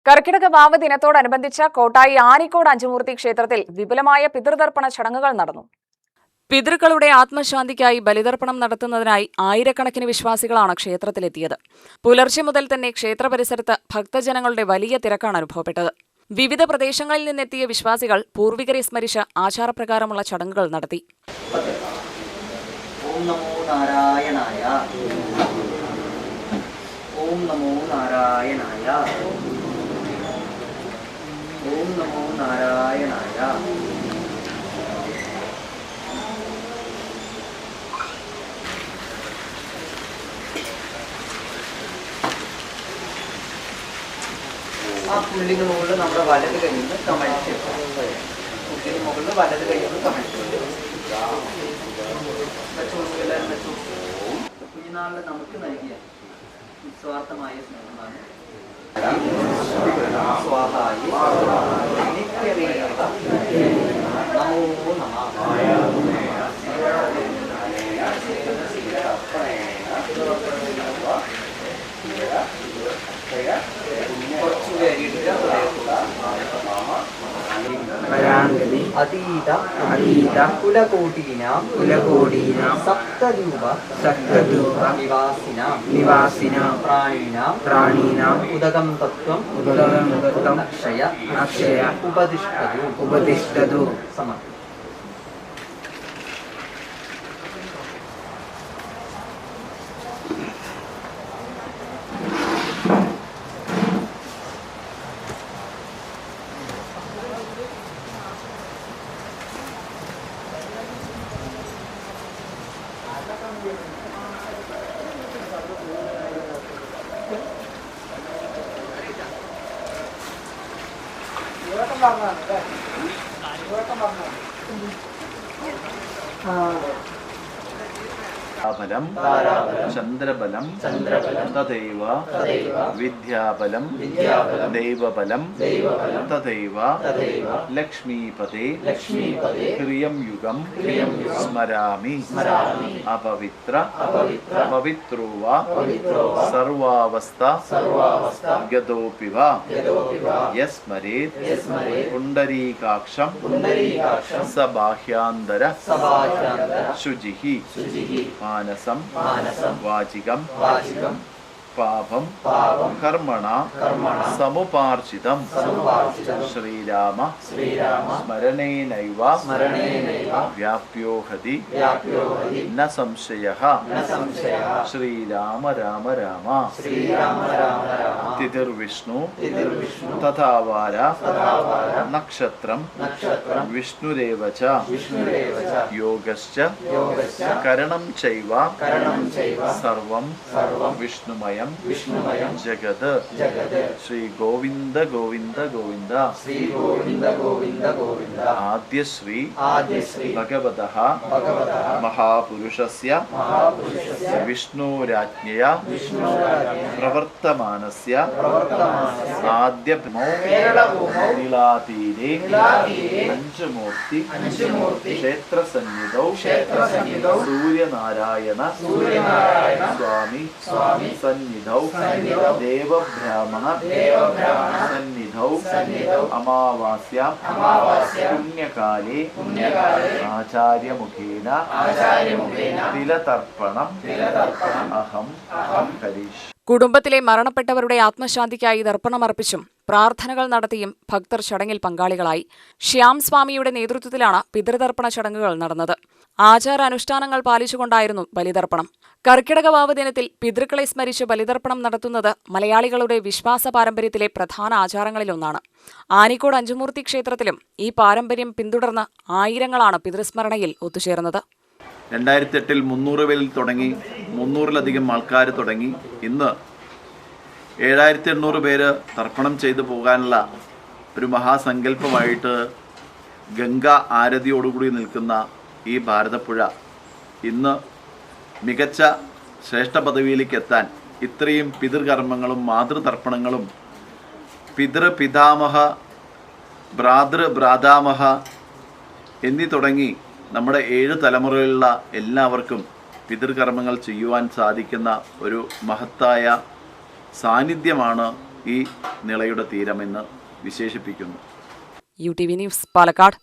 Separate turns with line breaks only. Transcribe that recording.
കർക്കിടക വാവ് ദിനത്തോടനുബന്ധിച്ച് കോട്ടായി ആനിക്കോട് അഞ്ചുമൂർത്തി ക്ഷേത്രത്തിൽ വിപുലമായ പിതൃതർപ്പണ ചടങ്ങുകൾ നടന്നു. പിതൃക്കളുടെ ആത്മശാന്തിക്കായി ബലിതർപ്പണം നടത്തുന്നതിനായി ആയിരക്കണക്കിന് വിശ്വാസികളാണ് ക്ഷേത്രത്തിലെത്തിയത്. പുലർച്ചെ മുതൽ തന്നെ ക്ഷേത്ര പരിസരത്ത് ഭക്തജനങ്ങളുടെ വലിയ തിരക്കാണ് അനുഭവപ്പെട്ടത്. വിവിധ പ്രദേശങ്ങളിൽ നിന്നെത്തിയ വിശ്വാസികൾ പൂർവികരെ സ്മരിച്ച് ആചാരപ്രകാരമുള്ള ചടങ്ങുകൾ നടത്തി.
ഓം നമോ നാരായണായ, ഓം നമോ നാരായണായ, ഓം നമോ നാരായണായ. ആ പുള്ളിക്ക് മുകളിൽ നമ്മുടെ വലത് കയ്യിൽ നിന്ന് കമഴ്ത്തി പുള്ളിക്ക് മുകളിൽ വലത് കയ്യിൽ നിന്ന് കമഴ്ത്തി കുഞ്ഞുനാളിൽ നമുക്ക് നൽകിയ നിസ്വാർത്ഥമായ സ്നേഹമാണ്. സ്വാഹായി നമോ നമഃ. അതീത അതീത കുലകോടീനാം കുലകോടീനാം സപ്തരൂപ സപ്തരൂപ നിവാസിനാം നിവാസിനാം പ്രാണീനാം പ്രാണീനാം ഉദകം തത്വം ഉദകം തത്വം അക്ഷയ അക്ഷയ ഉപദിഷ്ടതു ഉപദിഷ്ടതു. സമർപ്പണം.
ചന്ദ്രബലം തഥൈവ വിദ്യാബലം ദൈവബലം തഥൈവ ലക്ഷ്മീപദേ ഹ്രിയം യുഗം സ്മരാമി. അപവിത്ര പവിത്രോ വാ സർവാവസ്ഥ ഗതോപി വാ യസ്മരേത് പുണ്ഡരീകാക്ഷം സ ബാഹ്യാന്തര ശുചിഃ മാനസം വാചികം പാപം കർമ്മണ സമുപാർജിതം. ശ്രീരാമ സ്മരണേനൈവ വ്യാപ്യോഹതി ന സംശയഃ. ശ്രീരാമ രാമ രാമ. തിഥിർവിഷ്ണു തഥാവാര നക്ഷത്രം വിഷ്ണുരേവ ച. യോഗശ്ച കരണം ചൈവ സർവം വിഷ്ണുമയം ജഗത്. ശ്രീ ഗോവിന്ദ ഗോവിന്ദ ഗോവിന്ദ. ശ്രീ ഗോവിന്ദ ഗോവിന്ദ ഗോവിന്ദ. ആദ്യശ്രീ ഭഗവതഃ മഹാപുരുഷസ്യ വിഷ്ണുരാജ്ഞയാ പ്രവർത്തമാനസ്യ ആദ്യമോ നീളാതീരേ അഞ്ചുമൂർത്തി ക്ഷേത്രസന്നിധൗ സൂര്യനാരായണ സ്വാമി സന്നിധൗ ദേവബ്രാഹ്മണ സന്നിധൗ അമാവാസ്യാം പുണ്യകാലേ ആചാര്യമുഖേന തിലതർപ്പണം അഹം കരീഷ്.
കുടുംബത്തിലെ മരണപ്പെട്ടവരുടെ ആത്മശാന്തിക്കായി ദർപ്പണമർപ്പിച്ചും പ്രാർത്ഥനകൾ നടത്തിയും ഭക്തർ ചടങ്ങിൽ പങ്കാളികളായി. ശ്യാം സ്വാമിയുടെ നേതൃത്വത്തിലാണ് പിതൃതർപ്പണ ചടങ്ങുകൾ നടന്നത്. ആചാരാനുഷ്ഠാനങ്ങൾ പാലിച്ചുകൊണ്ടായിരുന്നു ബലിതർപ്പണം. കർക്കിടക വാവ് ദിനത്തിൽ പിതൃക്കളെ സ്മരിച്ച് ബലിതർപ്പണം നടത്തുന്നത് മലയാളികളുടെ വിശ്വാസ പാരമ്പര്യത്തിലെ പ്രധാന ആചാരങ്ങളിലൊന്നാണ്. ആനിക്കോട് അഞ്ചുമൂർത്തി ക്ഷേത്രത്തിലും ഈ പാരമ്പര്യം പിന്തുടർന്ന് ആയിരങ്ങളാണ് പിതൃസ്മരണയിൽ ഒത്തുചേർന്നത്.
2008 300 തുടങ്ങി 300-ലധികം ആൾക്കാർ തുടങ്ങി. ഇന്ന് 7800 പേര് തർപ്പണം ചെയ്തു പോകാനുള്ള ഒരു മഹാസങ്കല്പമായിട്ട് ഗംഗ ആരതിയോടുകൂടി നിൽക്കുന്ന ഈ ഭാരതപ്പുഴ ഇന്ന് മികച്ച ശ്രേഷ്ഠ പദവിയിലേക്ക് എത്താൻ ഇത്രയും പിതൃകർമ്മങ്ങളും മാതൃതർപ്പണങ്ങളും പിതൃപിതാമഹ ഭ്രാതൃഭ്രാതാമഹ എന്നീ തുടങ്ങി നമ്മുടെ 7 തലമുറയിലുള്ള എല്ലാവർക്കും പിതൃകർമ്മങ്ങൾ ചെയ്യുവാൻ സാധിക്കുന്ന ഒരു മഹത്തായ സാന്നിധ്യമാണ് ഈ നിളയുടെ തീരമെന്ന് വിശേഷിപ്പിക്കുന്നു.
UTV news, Palakkad.